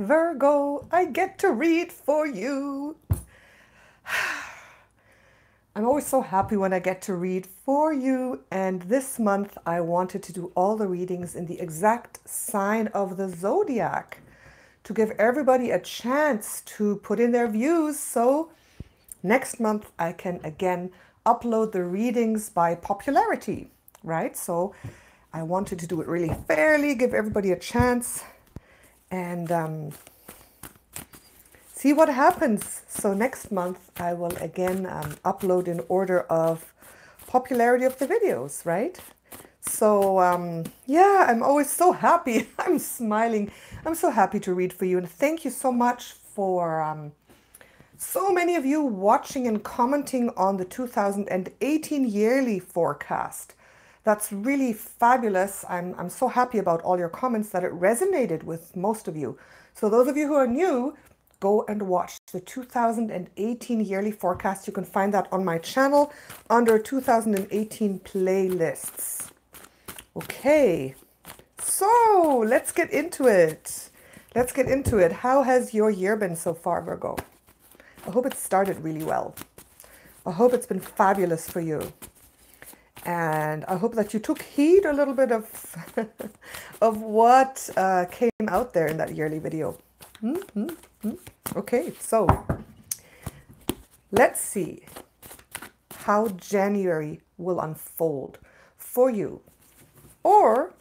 Virgo, I get to read for you. I'm always so happy when I get to read for you, and this month I wanted to do all the readings in the exact sign of the zodiac to give everybody a chance to put in their views, so next month I can again upload the readings by popularity, right? So I wanted to do it really fairly, give everybody a chance, and see what happens. So next month I will again upload in order of popularity of the videos, right? So yeah, I'm always so happy. I'm smiling. I'm so happy to read for you, and thank you so much for so many of you watching and commenting on the 2018 yearly forecast. That's really fabulous. I'm so happy about all your comments that it resonated with most of you. So those of you who are new, go and watch the 2018 yearly forecast. You can find that on my channel under 2018 playlists. Okay, so let's get into it. Let's get into it. How has your year been so far, Virgo? I hope it started really well. I hope it's been fabulous for you. And I hope that you took heed a little bit of, of what came out there in that yearly video. Okay, so let's see how January will unfold for you. Or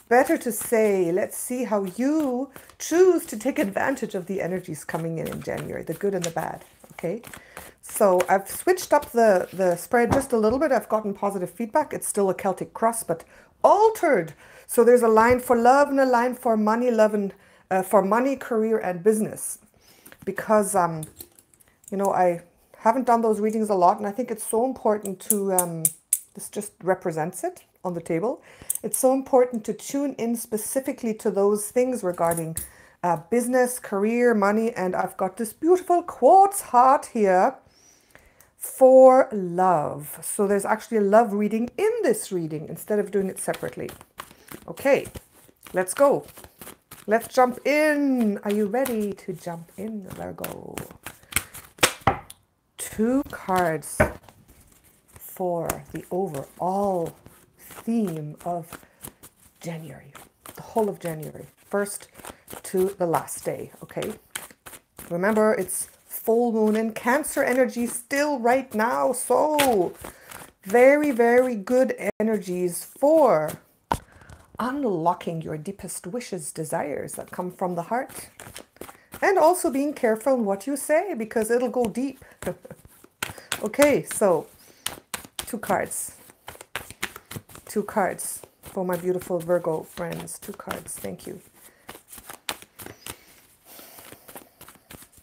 better to say, let's see how you choose to take advantage of the energies coming in January, the good and the bad, okay? So I've switched up the spread just a little bit. I've gotten positive feedback. It's still a Celtic cross, but altered. So there's a line for love and a line for money, love and for money, career, and business. Because, you know, I haven't done those readings a lot, and I think it's so important to, this just represents it on the table. It's so important to tune in specifically to those things regarding business, career, money, and I've got this beautiful quartz heart here for love. So there's actually a love reading in this reading instead of doing it separately. Okay, let's go. Let's jump in. Are you ready to jump in, Virgo? 2 cards for the overall theme of January, the whole of January, first to the last day, okay? Remember, it's full moon in Cancer energy still right now, so very, very good energies for unlocking your deepest wishes, desires that come from the heart, and also being careful in what you say because it'll go deep. Okay, so 2 cards. 2 cards for my beautiful Virgo friends. 2 cards. Thank you.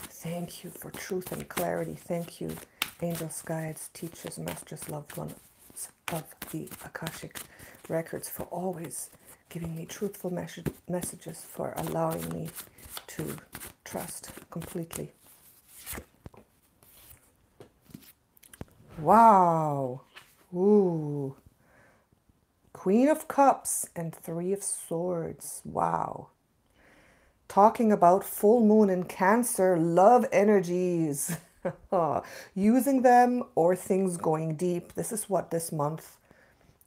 Thank you for truth and clarity. Thank you, angels, guides, teachers, masters, loved ones of the Akashic records, for always giving me truthful messages, for allowing me to trust completely. Wow. Ooh. Queen of Cups and 3 of Swords. Wow. Talking about full moon in Cancer, love energies. Using them or things going deep. This is what this month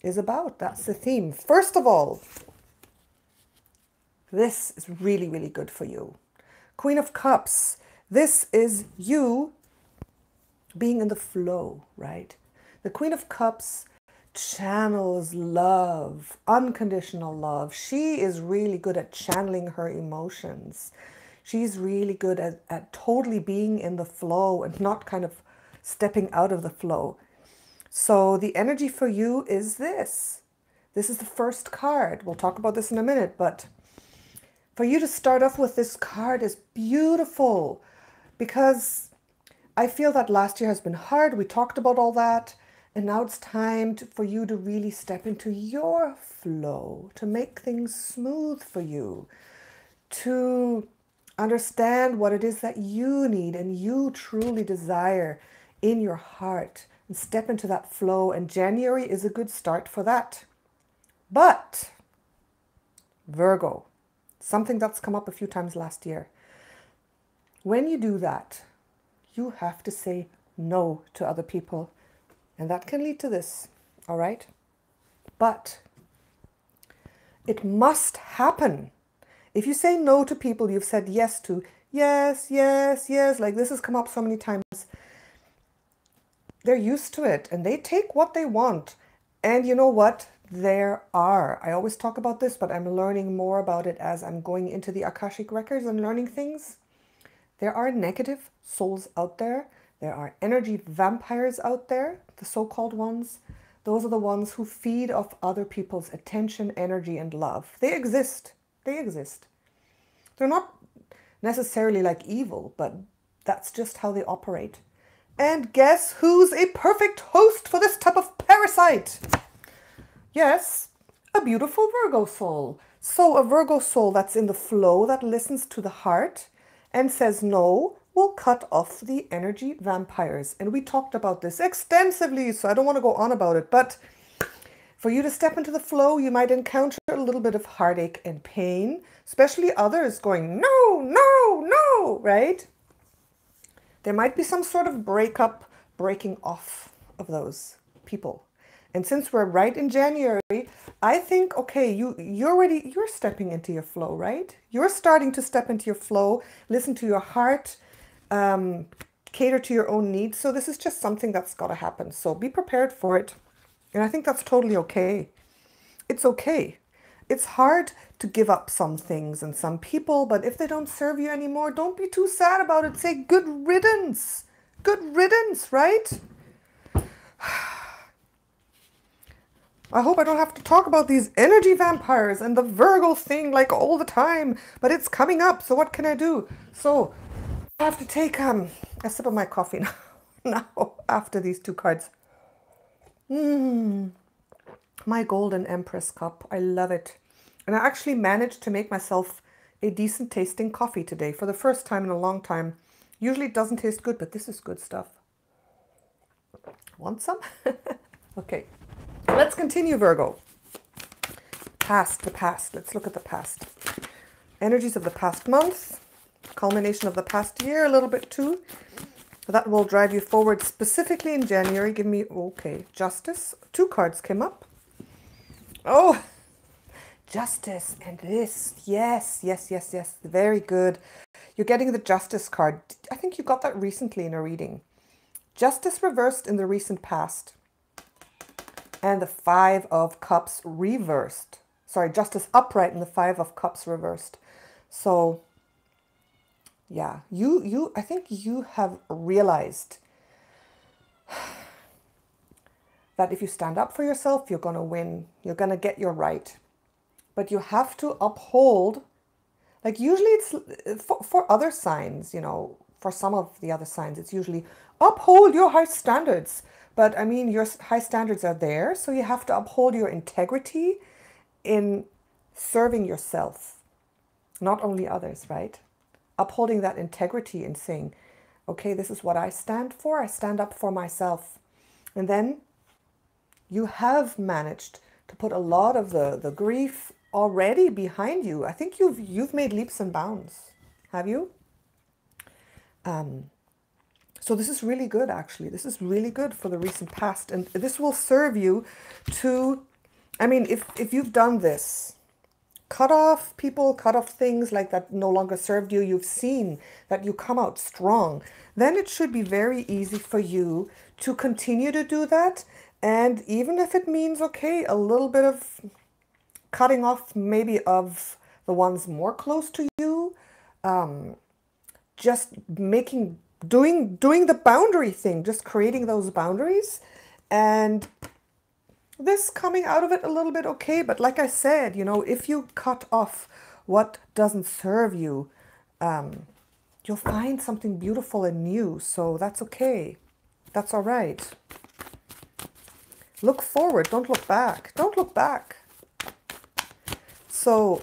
is about. That's the theme. First of all, this is really, really good for you. Queen of Cups. This is you being in the flow, right? The Queen of Cups channels love, unconditional love. She is really good at channeling her emotions. She's really good at totally being in the flow and not kind of stepping out of the flow. So the energy for you is this. This is the first card. We'll talk about this in a minute, but for you to start off with this card is beautiful because I feel that last year has been hard. We talked about all that. And now it's time for you to really step into your flow, to make things smooth for you, to understand what it is that you need and you truly desire in your heart, and step into that flow. And January is a good start for that. But Virgo, Something that's come up a few times last year. When you do that, you have to say no to other people. And that can lead to this, all right? But it must happen. If you say no to people you've said yes to, yes, yes, yes, like this has come up so many times, they're used to it and they take what they want. And you know what? I always talk about this, but I'm learning more about it as I'm going into the Akashic records and learning things. There are negative souls out there. There are energy vampires out there, the so-called ones. Those are the ones who feed off other people's attention, energy, and love. They exist. They exist. They're not necessarily like evil, but that's just how they operate. And guess who's a perfect host for this type of parasite? Yes, a beautiful Virgo soul. So a Virgo soul that's in the flow, that listens to the heart and says no, will cut off the energy vampires. And we talked about this extensively, so I don't want to go on about it. But for you to step into the flow, you might encounter a little bit of heartache and pain, especially others going, no, no, no, right? There might be some sort of breaking off of those people. And since we're right in January, I think, okay, you're stepping into your flow, right? You're starting to step into your flow, listen to your heart, cater to your own needs. So this is just something that's got to happen. So be prepared for it. And I think that's totally okay. It's okay. It's hard to give up some things and some people, but if they don't serve you anymore, don't be too sad about it. Say good riddance. Good riddance, right? I hope I don't have to talk about these energy vampires and the Virgo thing like all the time, but it's coming up, so what can I do? So I have to take a sip of my coffee now after these two cards. My golden Empress cup. I love it. And I actually managed to make myself a decent tasting coffee today for the first time in a long time. Usually it doesn't taste good, but this is good stuff. Want some? Okay. Let's continue, Virgo. The past. Let's look at the past. Energies of the past month. Culmination of the past year, a little bit too. That will drive you forward specifically in January. Give me, okay, Justice. 2 cards came up. Oh, Justice and this. Yes, yes, yes, yes. Very good. You're getting the Justice card. I think you got that recently in a reading. Justice reversed in the recent past. And the 5 of Cups reversed. Sorry, Justice upright and the 5 of Cups reversed. So, yeah, I think you have realized that if you stand up for yourself, you're going to win. You're going to get your right. But you have to uphold, like usually it's for other signs, you know, for some of the other signs, it's usually uphold your high standards. But I mean, your high standards are there, so you have to uphold your integrity in serving yourself, not only others, right? Upholding that integrity and saying, okay, this is what I stand for. I stand up for myself. And then you have managed to put a lot of the grief already behind you. I think you've made leaps and bounds. Have you? So this is really good, actually. This is really good for the recent past. And this will serve you to, I mean, if you've done this, cut off people, cut off things like that no longer served you, you've seen that you come out strong, then it should be very easy for you to continue to do that. And even if it means, okay, a little bit of cutting off maybe of the ones more close to you, just doing the boundary thing, just creating those boundaries, and this coming out of it a little bit okay. But like I said, you know, if you cut off what doesn't serve you, you'll find something beautiful and new. So that's okay. That's all right. Look forward. Don't look back. Don't look back. So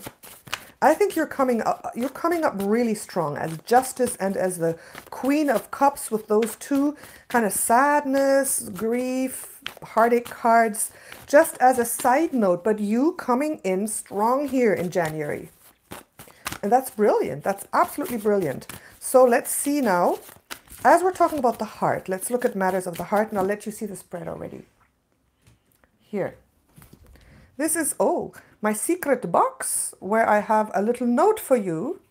I think you're coming up really strong as Justice and as the Queen of Cups with those 2 kind of sadness, grief, heartache cards, just as a side note, but you coming in strong here in January. And that's brilliant. That's absolutely brilliant. So let's see now, as we're talking about the heart, let's look at matters of the heart, and I'll let you see the spread already. Here. This is, oh, my secret box where I have a little note for you.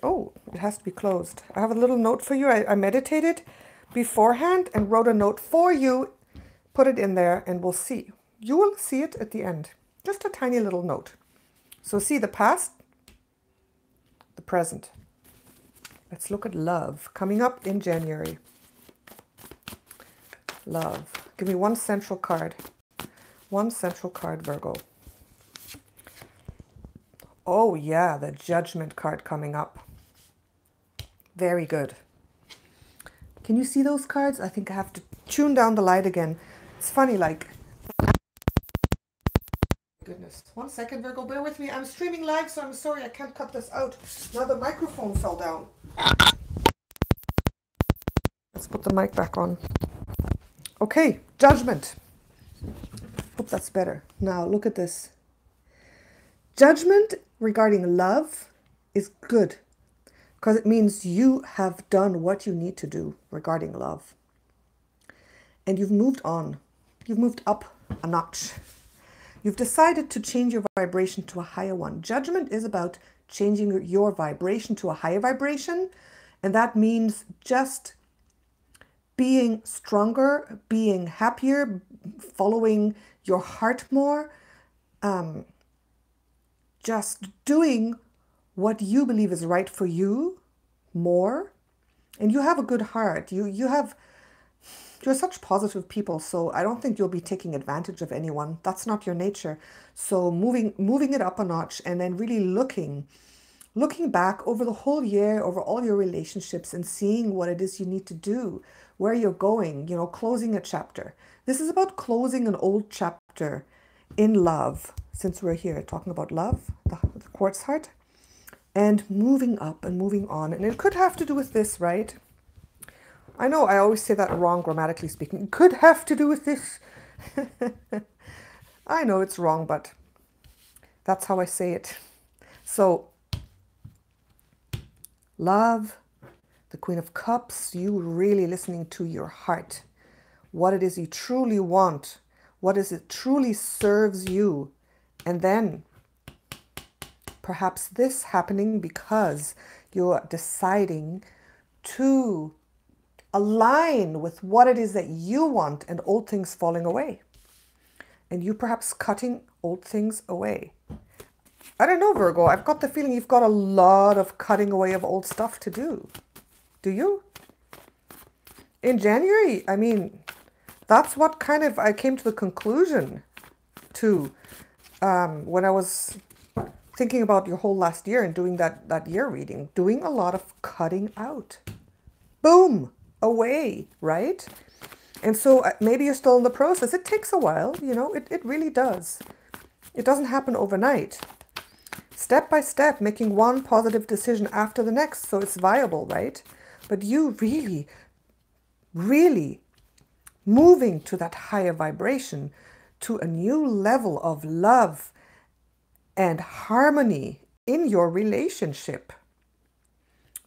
Oh, it has to be closed. I have a little note for you. I meditated beforehand and wrote a note for you. Put it in there and we'll see. You will see it at the end. Just a tiny little note. So see the past, the present. Let's look at love coming up in January. Love. Give me one central card. One central card, Virgo. Oh yeah, the Judgment card coming up. Very good. Can you see those cards? I think I have to tune down the light again. It's funny, like... Goodness. 1 second, Virgo, bear with me. I'm streaming live, so I'm sorry I can't cut this out. Now the microphone fell down. Let's put the mic back on. Okay, Judgment. Hope that's better. Now look at this. Judgment regarding love is good because it means you have done what you need to do regarding love. And you've moved on. You've moved up a notch. You've decided to change your vibration to a higher one. Judgment is about changing your vibration to a higher vibration. And that means just being stronger, being happier, following your heart more, just doing what you believe is right for you more. And you have a good heart. You're such positive people, so I don't think you'll be taking advantage of anyone. That's not your nature. So moving it up a notch and then really looking back over the whole year, over all your relationships and seeing what it is you need to do, where you're going, you know, closing a chapter. This is about closing an old chapter in love, since we're here talking about love, the quartz heart, and moving up and moving on. And it could have to do with this, right? I know I always say that wrong, grammatically speaking. It could have to do with this. I know it's wrong, but that's how I say it. So, love, the Queen of Cups, you really listening to your heart. What it is you truly want. What is it truly serves you. And then perhaps this happening because you're deciding to align with what it is that you want and old things falling away. And you perhaps cutting old things away. I don't know, Virgo. I've got the feeling you've got a lot of cutting away of old stuff to do. Do you? In January, I mean, that's what kind of I came to the conclusion to when I was thinking about your whole last year and doing that year reading. Doing a lot of cutting out. Boom! Away, right? And so maybe you're still in the process. It takes a while, you know, it really does. It doesn't happen overnight. Step by step, making one positive decision after the next so it's viable, right? But you really, really moving to that higher vibration, to a new level of love and harmony in your relationship.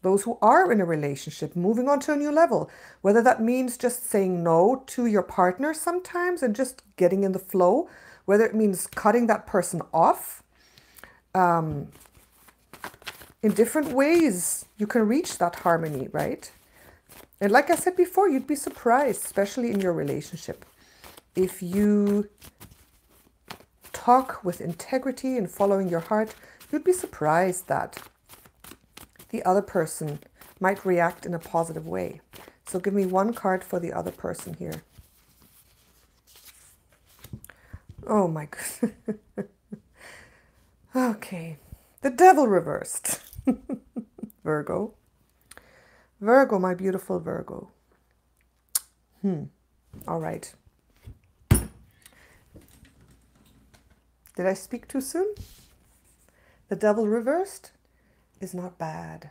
Those who are in a relationship, moving on to a new level, whether that means just saying no to your partner sometimes and just getting in the flow, whether it means cutting that person off. In different ways, you can reach that harmony, right? And like I said before, you'd be surprised, especially in your relationship, if you talk with integrity and following your heart, you'd be surprised that the other person might react in a positive way. So give me one card for the other person here. Oh my goodness. Okay. The Devil reversed. Virgo. Virgo, my beautiful Virgo. All right. Did I speak too soon? The Devil reversed is not bad.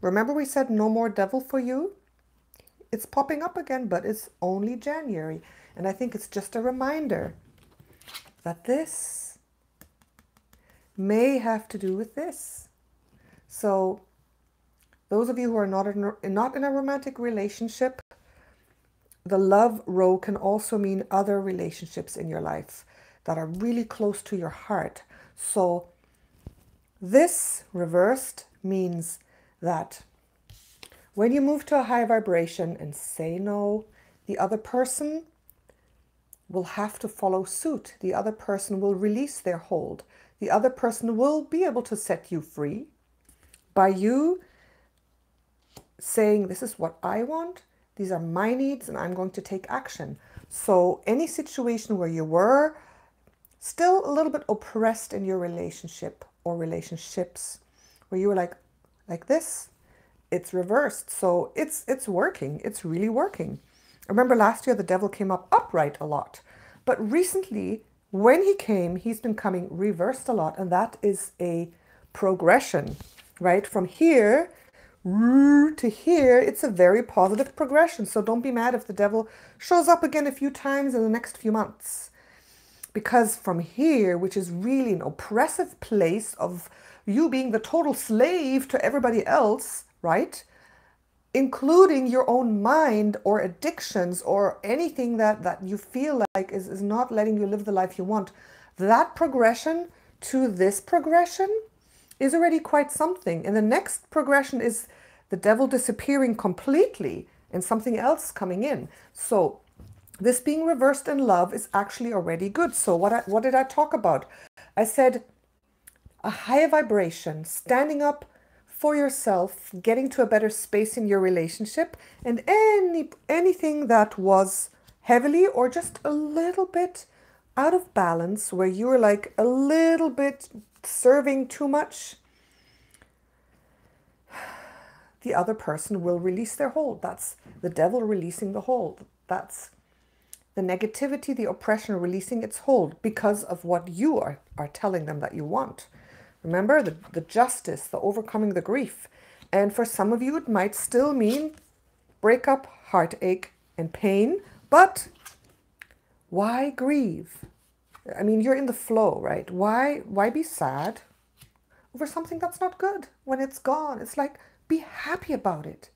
Remember we said no more devil for you? It's popping up again, but it's only January. And I think it's just a reminder that this may have to do with this. So those of you who are not in a romantic relationship, the love row can also mean other relationships in your life that are really close to your heart. So this reversed means that when you move to a high vibration and say no, the other person will have to follow suit. The other person will release their hold. The other person will be able to set you free by you saying, this is what I want, these are my needs, and I'm going to take action. So any situation where you were still a little bit oppressed in your relationship or relationships, where you were like this, it's reversed. So it's working. It's really working. I remember last year the devil came up upright a lot. But recently, when he came, he's been coming reversed a lot. And that is a progression, right? From here to here, it's a very positive progression. So don't be mad if the devil shows up again a few times in the next few months. Because from here, which is really an oppressive place of you being the total slave to everybody else, right? Including your own mind or addictions or anything that you feel like is not letting you live the life you want. That progression to this progression is already quite something. And the next progression is the devil disappearing completely and something else coming in. So this being reversed in love is actually already good. So what did I talk about? I said a higher vibration, standing up for yourself, getting to a better space in your relationship, and anything that was heavily or just a little bit out of balance, where you were like a little bit serving too much, the other person will release their hold. That's the devil releasing the hold. That's the negativity, the oppression releasing its hold because of what you are telling them that you want. Remember, the justice, the overcoming the grief. And for some of you, it might still mean breakup, heartache, and pain. But why grieve? I mean, you're in the flow, right? Why be sad over something that's not good when it's gone? It's like, be happy about it.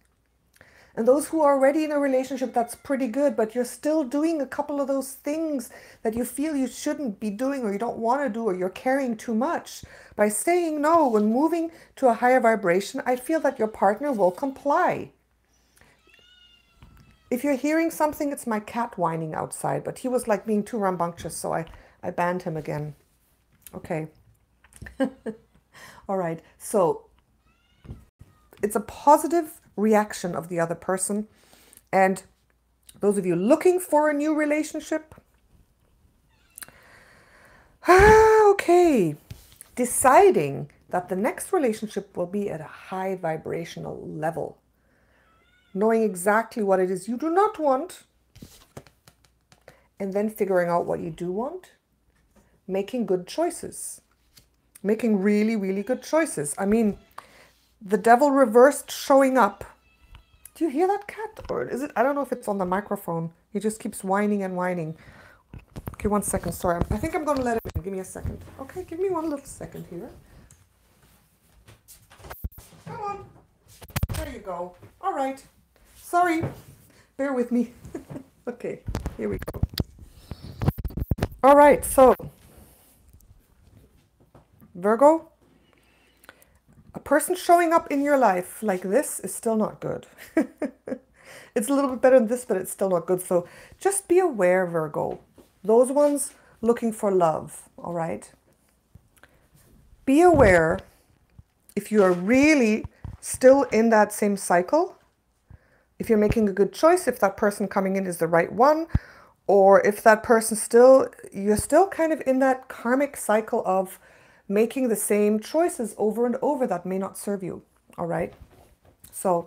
And those who are already in a relationship that's pretty good, but you're still doing a couple of those things that you feel you shouldn't be doing or you don't want to do, or you're carrying too much, by saying no, when moving to a higher vibration, I feel that your partner will comply. If you're hearing something, it's my cat whining outside, but he was like being too rambunctious, so I banned him again. Okay. All right. So it's a positive reaction of the other person. And those of you looking for a new relationship, okay, deciding that the next relationship will be at a high vibrational level, knowing exactly what it is you do not want, and then figuring out what you do want, making good choices, making really, really good choices. I mean, the devil reversed showing up. Do you hear that cat? Or is it? I don't know if it's on the microphone. He just keeps whining and whining. Okay, 1 second. Sorry. I think I'm going to let him in. Give me a second. Okay, give me one little second here. Come on. There you go. All right. Sorry. Bear with me. Okay, here we go. All right, so Virgo, a person showing up in your life like this is still not good. It's a little bit better than this, but it's still not good. So just be aware, Virgo. Those ones looking for love, all right? Be aware if you are really still in that same cycle, if you're making a good choice, if that person coming in is the right one, or if that person you're still kind of in that karmic cycle of making the same choices over and over that may not serve you. All right. So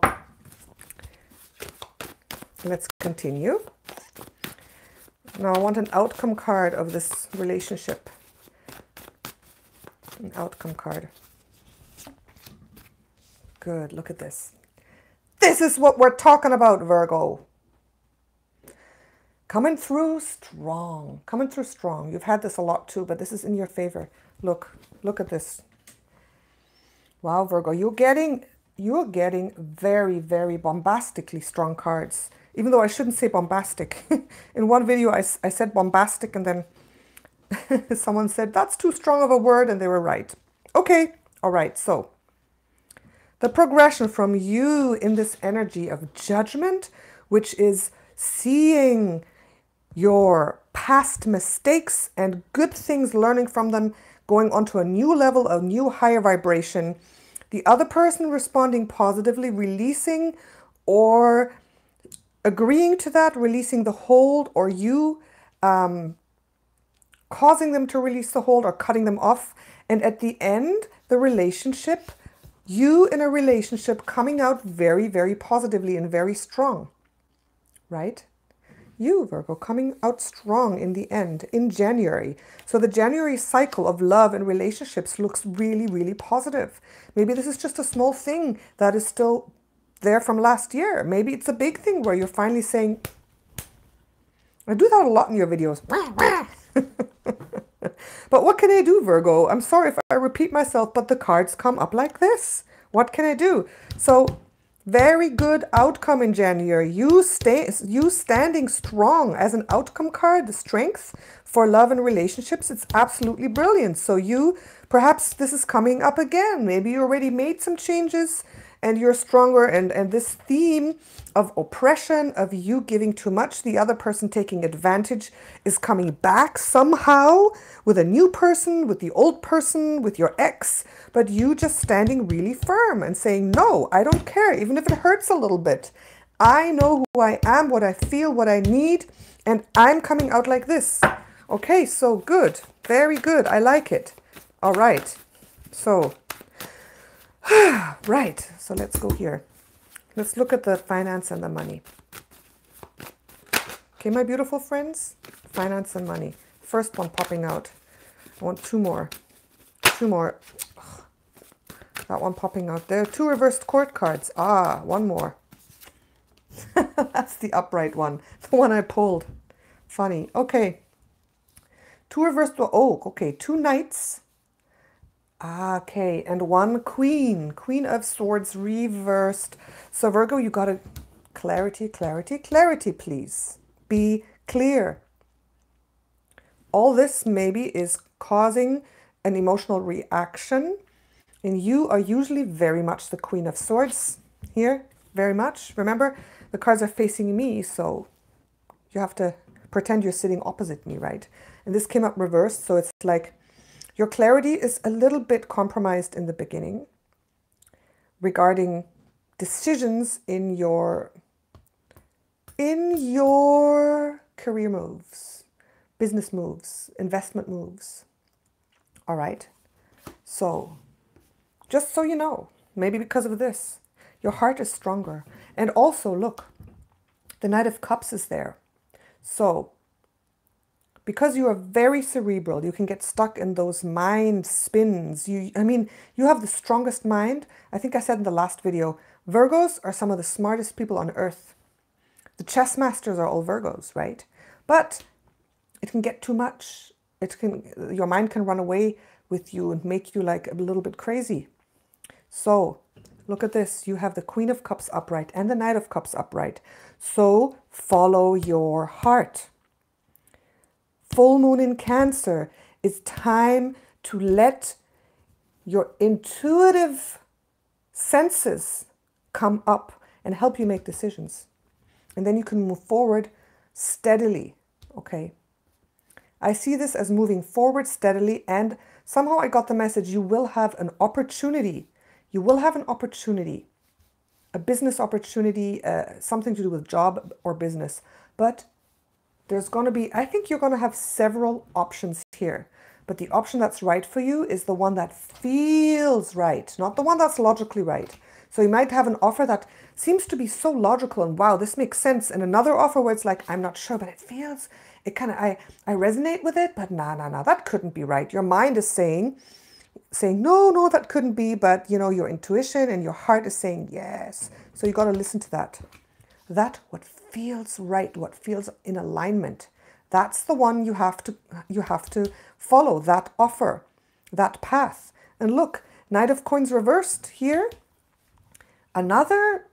let's continue. Now I want an outcome card of this relationship. An outcome card. Good. Look at this. This is what we're talking about, Virgo. Coming through strong. Coming through strong. You've had this a lot too, but this is in your favor. Look at this. Wow, Virgo, you're getting very, very bombastically strong cards. Even though I shouldn't say bombastic. In one video, I said bombastic, and then someone said, that's too strong of a word, and they were right. Okay, all right, so the progression from you in this energy of judgment, which is seeing your past mistakes and good things, learning from them, going onto a new level, a new higher vibration. The other person responding positively, releasing or agreeing to that, releasing the hold, or you causing them to release the hold or cutting them off. And at the end, the relationship, you in a relationship coming out very, very positively and very strong, right? You, Virgo, coming out strong in the end, in January. So the January cycle of love and relationships looks really, really positive. Maybe this is just a small thing that is still there from last year. Maybe it's a big thing where you're finally saying, I do that a lot in your videos. But what can I do, Virgo? I'm sorry if I repeat myself, but the cards come up like this. What can I do? So very good outcome in January. You standing strong as an outcome card, the strength for love and relationships. It's absolutely brilliant. So you, perhaps this is coming up again. Maybe you already made some changes and you're stronger. And this theme of oppression, of you giving too much, the other person taking advantage, is coming back somehow with a new person, with the old person, with your ex, but you just standing really firm and saying, no, I don't care, even if it hurts a little bit. I know who I am, what I feel, what I need, and I'm coming out like this. Okay, so good. Very good. I like it. All right. So, right. So let's go here. Let's look at the finance and the money. Okay, my beautiful friends, finance and money. First one popping out. I want two more. Two more. Ugh. That one popping out there. Two reversed court cards. Ah, one more. That's the upright one. The one I pulled. Funny. Okay. Two reversed. Oh, okay. Two knights. Ah, okay. And one queen. Queen of Swords reversed. So Virgo, you got to clarity, clarity, clarity, please. Be clear. All this maybe is causing an emotional reaction. And you are usually very much the Queen of Swords here. Very much. Remember, the cards are facing me, so you have to pretend you're sitting opposite me, right? And this came up reversed, so it's like your clarity is a little bit compromised in the beginning regarding decisions in your career moves, business moves, investment moves. All right. So just so you know, maybe because of this, your heart is stronger. And also, look, the Knight of Cups is there. So because you are very cerebral, you can get stuck in those mind spins. You have the strongest mind. I think I said in the last video, Virgos are some of the smartest people on earth. The chess masters are all Virgos, right? But it can get too much. Your mind can run away with you and make you like a little bit crazy. So look at this. You have the Queen of Cups upright and the Knight of Cups upright. So follow your heart. Full moon in Cancer. It's time to let your intuitive senses come up and help you make decisions. And then you can move forward steadily, okay? I see this as moving forward steadily, and somehow I got the message you will have an opportunity. You will have an opportunity, a business opportunity, something to do with job or business. But there's going to be, I think you're going to have several options here. But the option that's right for you is the one that feels right, not the one that's logically right. So you might have an offer that seems to be so logical and wow, this makes sense. And another offer where it's like, I'm not sure, but it feels, I resonate with it, but nah, that couldn't be right. Your mind is saying, no, that couldn't be, but you know, your intuition and your heart is saying yes. So you got to listen to that. What feels right, what feels in alignment. That's the one you have to follow, that offer. that path. And look, Knight of Coins reversed here. Another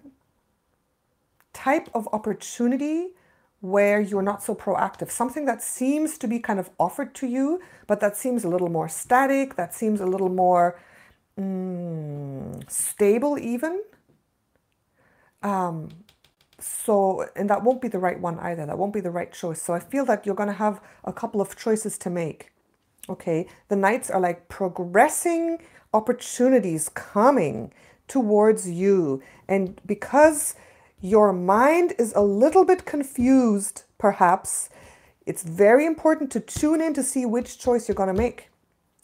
type of opportunity where you're not so proactive. Something that seems to be kind of offered to you, but that seems a little more static, that seems a little more stable even. So, and that won't be the right one either. That won't be the right choice. So I feel that you're going to have a couple of choices to make. Okay, the Knights are like progressing opportunities coming towards you. And because your mind is a little bit confused, perhaps, it's very important to tune in to see which choice you're going to make.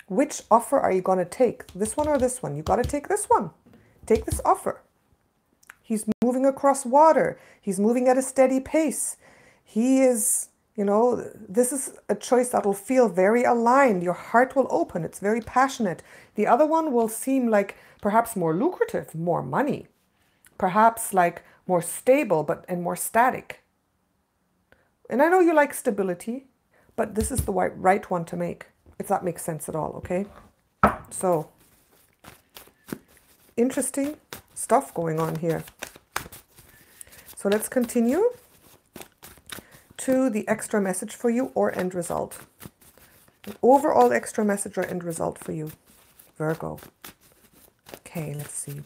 Which offer are you going to take? This one or this one? You got to take this one. Take this offer. He's moving across water. He's moving at a steady pace. He is, you know, this is a choice that will feel very aligned. Your heart will open. It's very passionate. The other one will seem like perhaps more lucrative, more money, perhaps like more stable, and more static. And I know you like stability, but this is the right one to make, if that makes sense at all, okay? So, interesting stuff going on here. So let's continue to the extra message for you or end result. An overall extra message or end result for you, Virgo. Okay, let's see.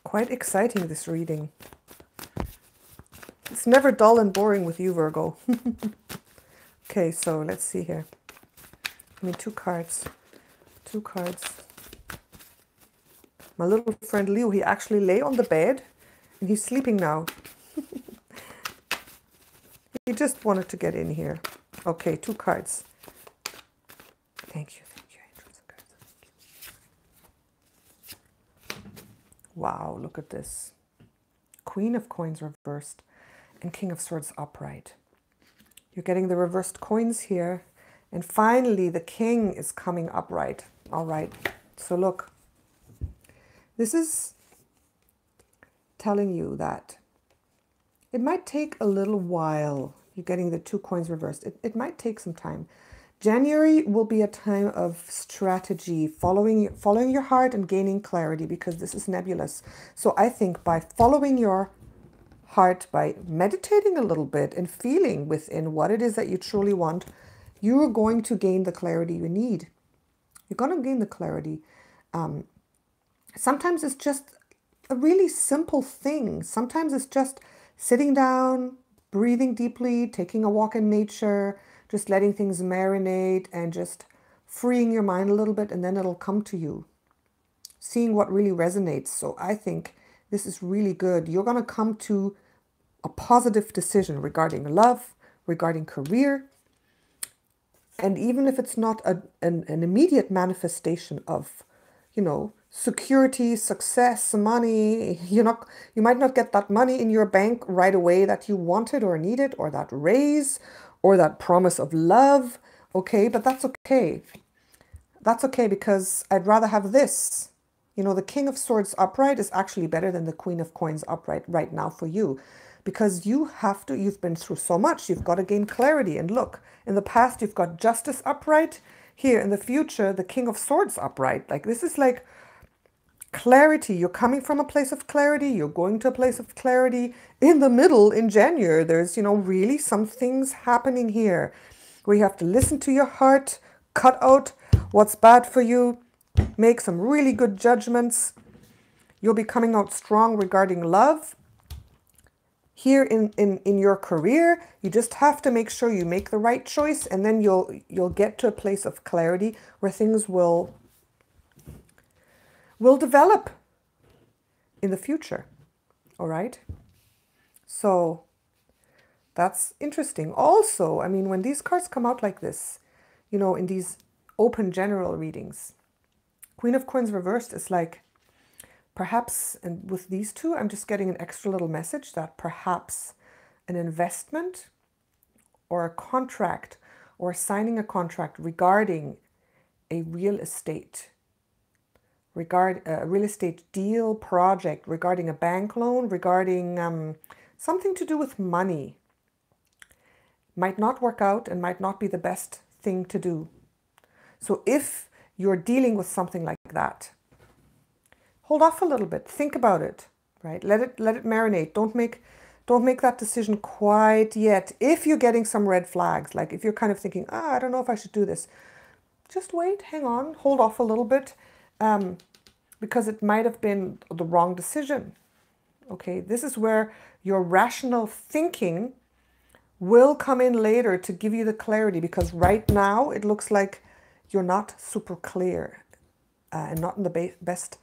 Quite exciting, this reading. It's never dull and boring with you, Virgo. Okay, so let's see here. I mean, two cards. Two cards. My little friend Leo, he actually lay on the bed and he's sleeping now. He just wanted to get in here. Okay, two cards. Thank you, angels and guides. Wow, look at this. Queen of Coins reversed and King of Swords upright. You're getting the reversed coins here. And finally, the King is coming upright. All right, so look. This is telling you that it might take a little while. You're getting the two coins reversed. It might take some time. January will be a time of strategy, following your heart and gaining clarity, because this is nebulous. So I think by following your heart, by meditating a little bit and feeling within what it is that you truly want, you are going to gain the clarity you need. You're going to gain the clarity. Sometimes it's just a really simple thing. Sometimes it's just sitting down, breathing deeply, taking a walk in nature, just letting things marinate and just freeing your mind a little bit, and then it'll come to you. Seeing what really resonates. So I think this is really good. You're going to come to a positive decision regarding love, regarding career. And even if it's not an immediate manifestation of, you know, security, success, money, you might not get that money in your bank right away that you wanted or needed, or that raise, or that promise of love. Okay, but that's okay. That's okay, because I'd rather have this. You know, the King of Swords upright is actually better than the Queen of Coins upright right now for you, because you've been through so much. You've got to gain clarity. And look, in the past, you've got Justice upright. Here in the future, the King of Swords upright. Like, this is like clarity. You're coming from a place of clarity. You're going to a place of clarity. In the middle, in January, there's, you know, really some things happening here where you have to listen to your heart, cut out what's bad for you, make some really good judgments. You'll be coming out strong regarding love. Here in your career, you just have to make sure you make the right choice, and then you'll get to a place of clarity where things will develop in the future. All right? So that's interesting. Also, I mean, when these cards come out like this, you know, in these open general readings, Queen of Coins reversed is like, perhaps, and with these two, I'm just getting an extra little message that perhaps an investment or a contract or signing a contract regarding a real estate, regarding a real estate deal, project, regarding a bank loan, regarding something to do with money, might not work out and might not be the best thing to do. So if you're dealing with something like that, hold off a little bit. Think about it, right? Let it marinate. Don't make that decision quite yet. If you're getting some red flags, like if you're kind of thinking, I don't know if I should do this, just wait, hang on, hold off a little bit, because it might have been the wrong decision. Okay, this is where your rational thinking will come in later to give you the clarity, because right now it looks like you're not super clear and not in the best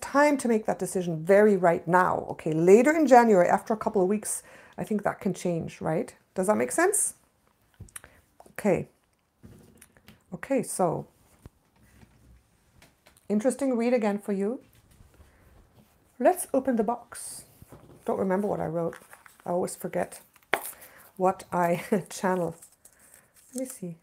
time to make that decision very right now. Okay, later in January, after a couple of weeks, I think that can change, right? Does that make sense? Okay. Okay, so interesting read again for you. Let's open the box. Don't remember what I wrote. I always forget what I channel. Let me see.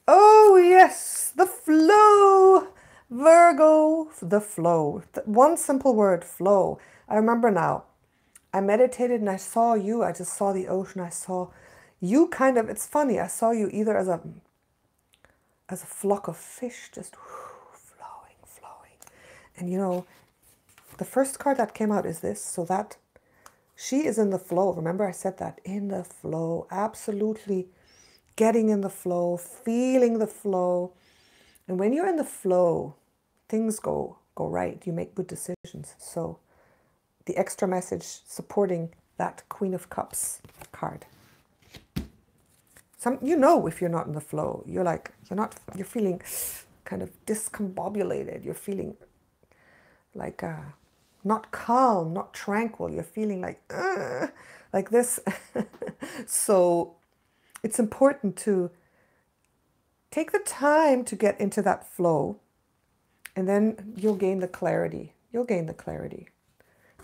Oh, yes, the flow. Virgo, the flow. One simple word, flow. I remember now. I meditated and I saw you. I just saw the ocean. I saw you kind of, it's funny. I saw you either as a flock of fish, just flowing. And you know, the first card that came out is this. So that she is in the flow. Remember I said that, in the flow, absolutely getting in the flow, feeling the flow. And when you're in the flow, things go right. You make good decisions. So the extra message supporting that Queen of Cups card. You know, if you're not in the flow, you're feeling kind of discombobulated. You're feeling like not calm, not tranquil. You're feeling like this. So it's important to take the time to get into that flow, and then you'll gain the clarity. You'll gain the clarity.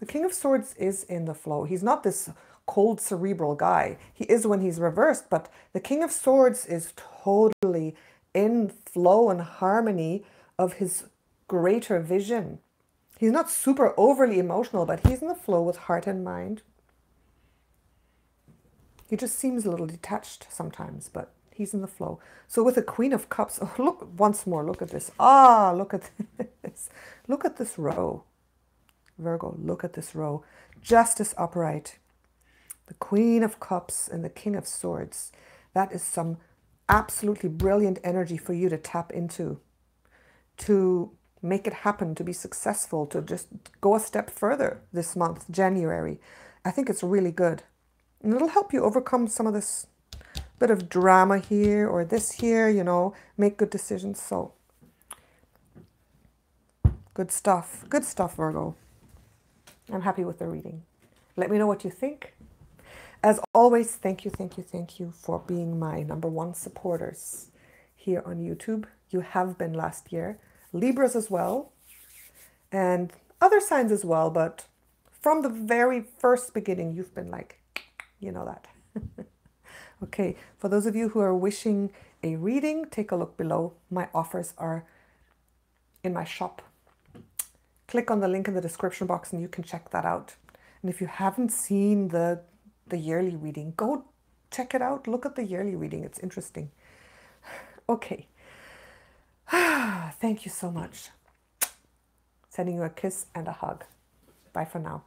The King of Swords is in the flow. He's not this cold, cerebral guy. He is when he's reversed, but the King of Swords is totally in flow and harmony of his greater vision. He's not super overly emotional, but he's in the flow with heart and mind. He just seems a little detached sometimes, but he's in the flow. So with the Queen of Cups, oh, look, once more, look at this. Look at this. Look at this row. Virgo, look at this row. Justice upright. The Queen of Cups and the King of Swords. That is some absolutely brilliant energy for you to tap into, to make it happen, to be successful, to just go a step further this month, January. I think it's really good. And it'll help you overcome some of this bit of drama here or this here, you know, make good decisions. So good stuff, Virgo. I'm happy with the reading. Let me know what you think. As always, thank you for being my #1 supporters here on YouTube. You have been last year. Libras as well, and other signs as well, but from the very first beginning, you've been like, you know that. Okay, for those of you who are wishing a reading, take a look below. My offers are in my shop. Click on the link in the description box and you can check that out. And if you haven't seen the yearly reading, go check it out. Look at the yearly reading. It's interesting. Okay. Thank you so much. Sending you a kiss and a hug. Bye for now.